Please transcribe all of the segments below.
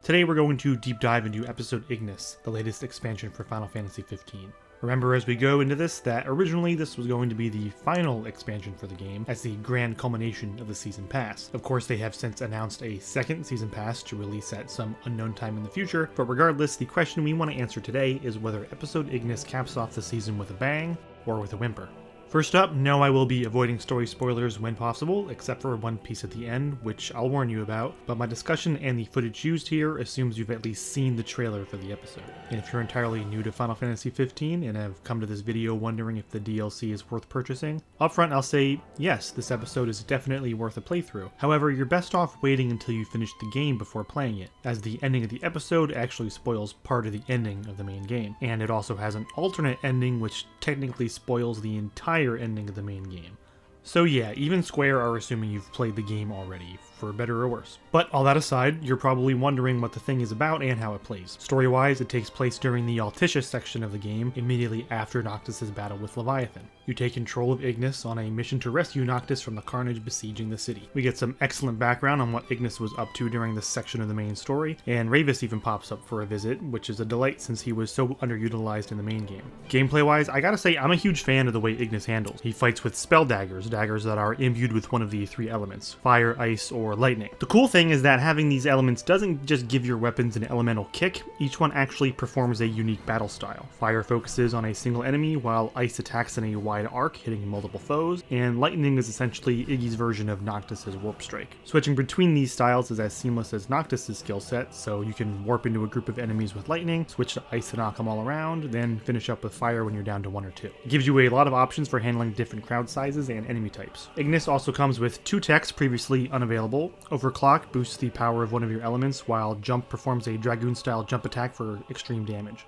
Today we're going to deep dive into episode Ignis, the latest expansion for Final Fantasy XV. Remember as we go into this that originally this was going to be the final expansion for the game as the grand culmination of the season pass. Of course they have since announced a second season pass to release at some unknown time in the future, but regardless the question we want to answer today is whether episode Ignis caps off the season with a bang or with a whimper. First up, no, I will be avoiding story spoilers when possible, except for one piece at the end, which I'll warn you about, but my discussion and the footage used here assumes you've at least seen the trailer for the episode. And if you're entirely new to Final Fantasy XV and have come to this video wondering if the DLC is worth purchasing, upfront I'll say, yes, this episode is definitely worth a playthrough. However, you're best off waiting until you finish the game before playing it, as the ending of the episode actually spoils part of the ending of the main game, and it also has an alternate ending which technically spoils the entire ending of the main game. So yeah, even Square are assuming you've played the game already, for better or worse. But all that aside, you're probably wondering what the thing is about and how it plays. Story-wise, it takes place during the Altissia section of the game, immediately after Noctis' battle with Leviathan. You take control of Ignis on a mission to rescue Noctis from the carnage besieging the city. We get some excellent background on what Ignis was up to during this section of the main story, and Ravus even pops up for a visit, which is a delight since he was so underutilized in the main game. Gameplay-wise, I gotta say I'm a huge fan of the way Ignis handles. He fights with spell daggers that are imbued with one of the three elements, fire, ice, or lightning. The cool thing is that having these elements doesn't just give your weapons an elemental kick, each one actually performs a unique battle style. Fire focuses on a single enemy, while ice attacks in a wide arc, hitting multiple foes, and lightning is essentially Iggy's version of Noctis' warp strike. Switching between these styles is as seamless as Noctis' skill set, so you can warp into a group of enemies with lightning, switch to ice to knock them all around, then finish up with fire when you're down to one or two. It gives you a lot of options for handling different crowd sizes and enemy types. Ignis also comes with two techs previously unavailable. Overclock boosts the power of one of your elements, while Jump performs a Dragoon-style jump attack for extreme damage.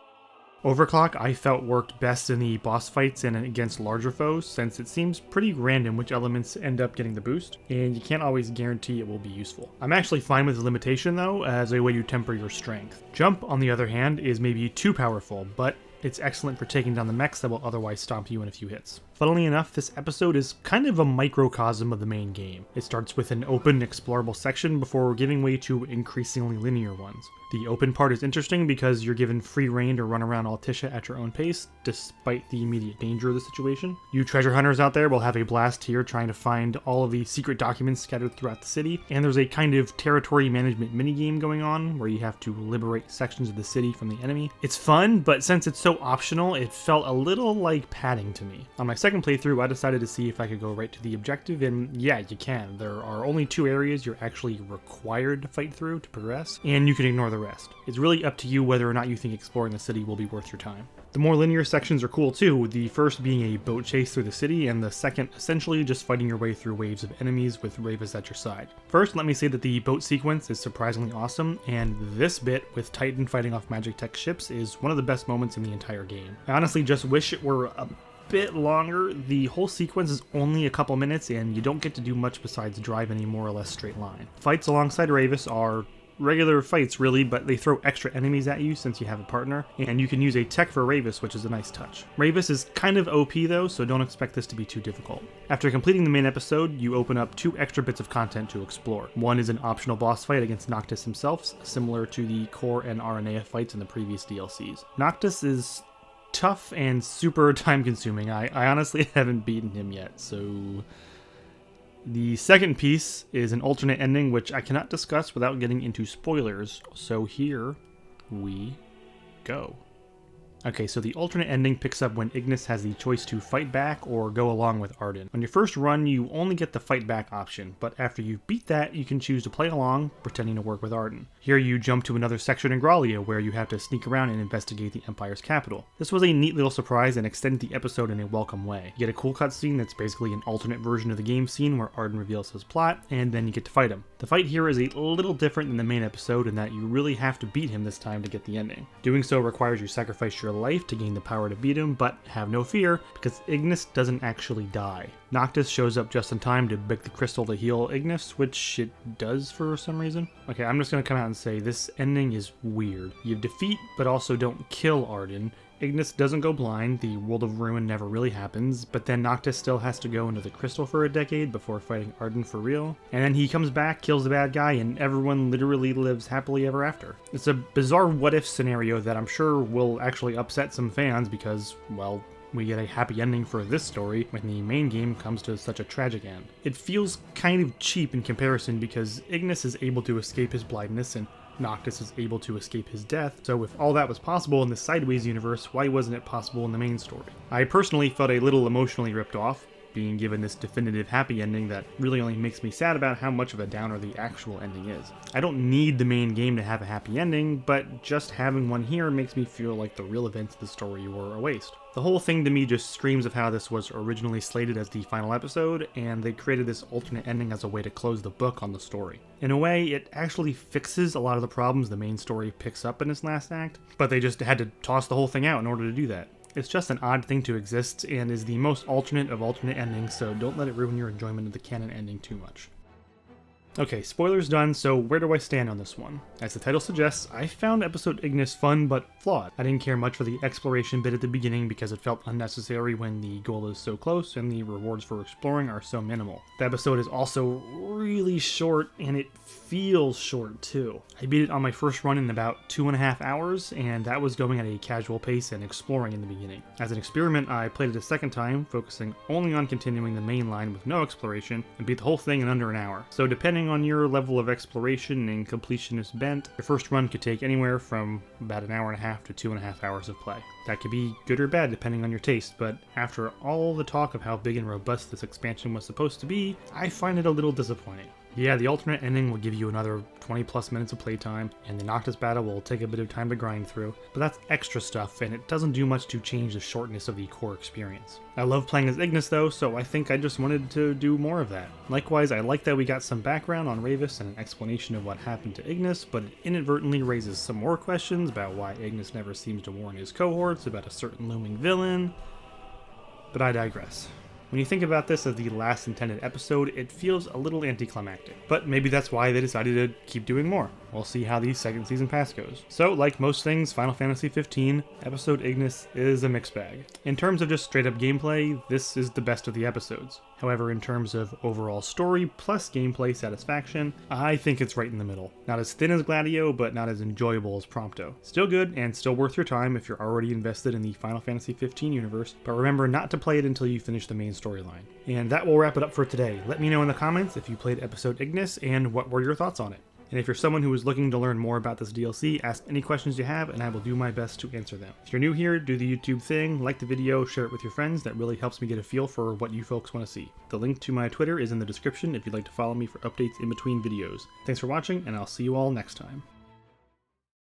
Overclock I felt worked best in the boss fights and against larger foes, since it seems pretty random which elements end up getting the boost, and you can't always guarantee it will be useful. I'm actually fine with the limitation though, as a way to temper your strength. Jump, on the other hand, is maybe too powerful, but it's excellent for taking down the mechs that will otherwise stomp you in a few hits. Funnily enough, this episode is kind of a microcosm of the main game. It starts with an open, explorable section before giving way to increasingly linear ones. The open part is interesting because you're given free reign to run around Altissia at your own pace, despite the immediate danger of the situation. You treasure hunters out there will have a blast here trying to find all of the secret documents scattered throughout the city, and there's a kind of territory management minigame going on where you have to liberate sections of the city from the enemy. It's fun, but since it's so optional, it felt a little like padding to me. On my second playthrough, I decided to see if I could go right to the objective, and yeah, you can. There are only two areas you're actually required to fight through to progress, and you can ignore the rest. It's really up to you whether or not you think exploring the city will be worth your time. The more linear sections are cool too, the first being a boat chase through the city, and the second essentially just fighting your way through waves of enemies with Ravus at your side. First, let me say that the boat sequence is surprisingly awesome, and this bit with Titan fighting off Magic Tech ships is one of the best moments in the entire game. I honestly just wish it were a bit longer. The whole sequence is only a couple minutes, and you don't get to do much besides drive in a more or less straight line. Fights alongside Ravus are regular fights really, but they throw extra enemies at you since you have a partner, and you can use a tech for Ravus, which is a nice touch. Ravus is kind of OP though, so don't expect this to be too difficult. After completing the main episode, you open up two extra bits of content to explore. One is an optional boss fight against Noctis himself, similar to the Core and Aranea fights in the previous DLCs. Noctis is tough and super time consuming. I honestly haven't beaten him yet, so the second piece is an alternate ending which I cannot discuss without getting into spoilers, so here we go. Okay, so the alternate ending picks up when Ignis has the choice to fight back or go along with Arden. On your first run, you only get the fight back option, but after you beat that, you can choose to play along, pretending to work with Arden. Here you jump to another section in Grallia, where you have to sneak around and investigate the Empire's capital. This was a neat little surprise and extended the episode in a welcome way. You get a cool cutscene that's basically an alternate version of the game scene where Arden reveals his plot, and then you get to fight him. The fight here is a little different than the main episode in that you really have to beat him this time to get the ending. Doing so requires you sacrifice your life to gain the power to beat him, but have no fear, because Ignis doesn't actually die. Noctis shows up just in time to beg the crystal to heal Ignis, which it does for some reason. Okay, I'm just gonna come out and say this ending is weird. You defeat, but also don't kill Arden, Ignis doesn't go blind, the World of Ruin never really happens, but then Noctis still has to go into the crystal for a decade before fighting Arden for real, and then he comes back, kills the bad guy, and everyone literally lives happily ever after. It's a bizarre what-if scenario that I'm sure will actually upset some fans because, well, we get a happy ending for this story when the main game comes to such a tragic end. It feels kind of cheap in comparison because Ignis is able to escape his blindness and Noctis is able to escape his death, so if all that was possible in the Sideways universe, why wasn't it possible in the main story? I personally felt a little emotionally ripped off, being given this definitive happy ending that really only makes me sad about how much of a downer the actual ending is. I don't need the main game to have a happy ending, but just having one here makes me feel like the real events of the story were a waste. The whole thing to me just screams of how this was originally slated as the final episode, and they created this alternate ending as a way to close the book on the story. In a way, it actually fixes a lot of the problems the main story picks up in its last act, but they just had to toss the whole thing out in order to do that. It's just an odd thing to exist, and is the most alternate of alternate endings, so don't let it ruin your enjoyment of the canon ending too much. Okay, spoilers done, so where do I stand on this one? As the title suggests, I found episode Ignis fun but flawed. I didn't care much for the exploration bit at the beginning because it felt unnecessary when the goal is so close and the rewards for exploring are so minimal. The episode is also really short, and it feels short too. I beat it on my first run in about 2.5 hours, and that was going at a casual pace and exploring in the beginning. As an experiment, I played it a second time, focusing only on continuing the main line with no exploration, and beat the whole thing in under an hour. So depending on your level of exploration and completionist bent, your first run could take anywhere from about 1.5 hours to 2.5 hours of play. That could be good or bad depending on your taste, but after all the talk of how big and robust this expansion was supposed to be, I find it a little disappointing. Yeah, the alternate ending will give you another 20 plus minutes of playtime, and the Noctis battle will take a bit of time to grind through, but that's extra stuff, and it doesn't do much to change the shortness of the core experience. I love playing as Ignis though, so I think I just wanted to do more of that. Likewise, I like that we got some background on Ravis and an explanation of what happened to Ignis, but it inadvertently raises some more questions about why Ignis never seems to warn his cohorts about a certain looming villain, but I digress. When you think about this as the last intended episode, it feels a little anticlimactic. But maybe that's why they decided to keep doing more. We'll see how the second season pass goes. So, like most things Final Fantasy 15, episode Ignis is a mixed bag. In terms of just straight up gameplay, this is the best of the episodes. However, in terms of overall story plus gameplay satisfaction, I think it's right in the middle. Not as thin as Gladio, but not as enjoyable as Prompto. Still good, and still worth your time if you're already invested in the Final Fantasy 15 universe, but remember not to play it until you finish the main storyline. And that will wrap it up for today. Let me know in the comments if you played episode Ignis and what were your thoughts on it. And if you're someone who is looking to learn more about this DLC, ask any questions you have and I will do my best to answer them. If you're new here, do the YouTube thing, like the video, share it with your friends. That really helps me get a feel for what you folks want to see. The link to my Twitter is in the description if you'd like to follow me for updates in between videos. Thanks for watching, and I'll see you all next time.